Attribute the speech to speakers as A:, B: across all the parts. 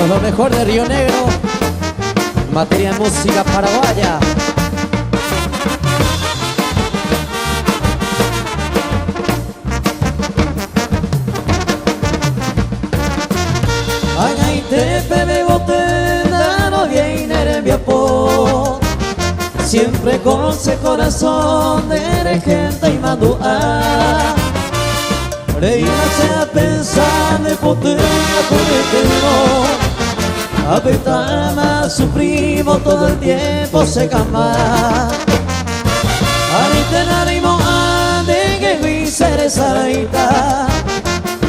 A: Somos lo mejor de Río Negro en materia de música paraguaya.
B: Ay, te bebe botella, no viene mi apo. Siempre con ese corazón de gente y madua. Reírse a pensar de potencia por el no. Apretama su primo todo el tiempo se cama. Ahorita narimo ande que vi ser esa raita.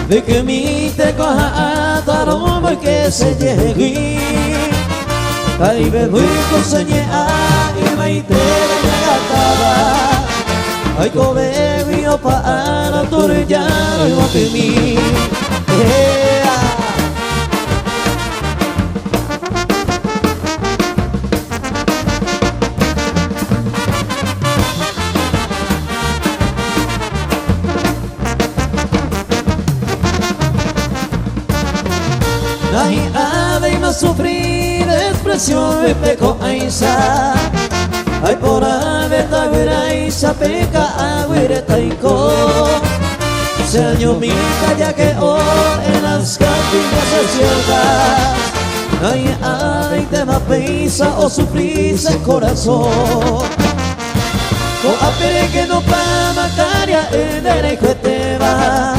B: De que mi te coja a taroma que se llegue. Ay, bebé, conseñé a y me te regataba. Ay, cobe vino para torrear y no te mi. Ay, ave más sufrir expresión me pecó aisa. Ay, por haber tabera isa peca agüere taiko. Se año mi ya que hoy en las capillas se cierta. Ay, ave te ma peisa o sufrir el corazón. O apere que no pa macaria en el que te va.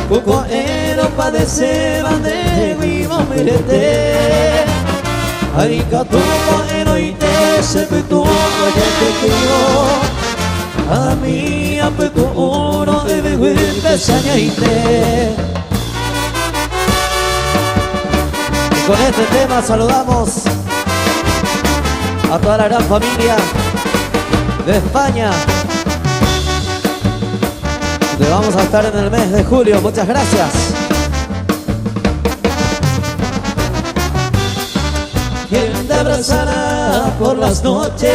B: Cuco ero padece bande vivo mirete. Ay, catuco ero y te se petu oye te quiero. A mí apetu uno debe huirte sañaite. Y con este tema saludamos a toda la gran familia de España, donde vamos a estar en el mes de julio. Muchas gracias. ¿Quién te abrazará por las noches?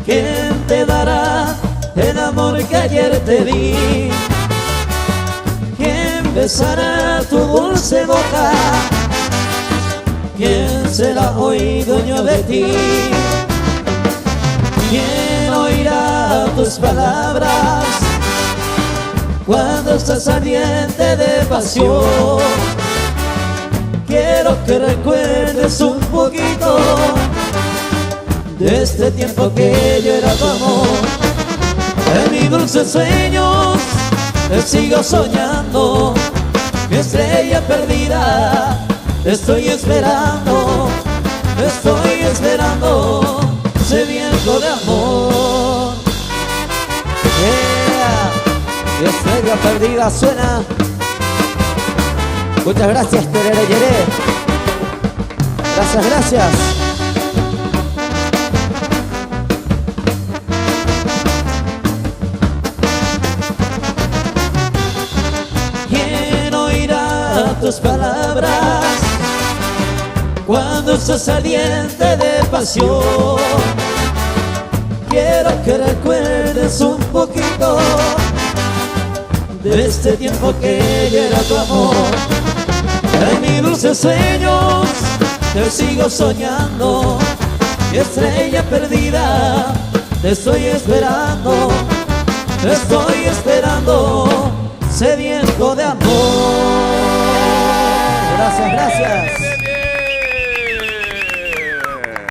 B: ¿Quién te dará el amor que ayer te di? ¿Quién besará tu dulce boca? ¿Quién será hoy dueño de ti? ¿Quién oirá tus palabras cuando estás ardiente de pasión? Quiero que recuerdes un poquito de este tiempo que yo era tu amor. En mis dulces sueños te sigo soñando, mi estrella perdida, te estoy esperando, sediento de amor.
A: Mi estrella perdida suena. Muchas gracias, Terere Yeré. Gracias, gracias.
B: ¿Quién oirá tus palabras cuando estás ardiente de pasión? Quiero que recuerdes un poquito de este tiempo que yo era tu amor. En mis dulces sueños te sigo soñando, mi estrella perdida, te estoy esperando, sediento de amor.
A: Gracias, gracias.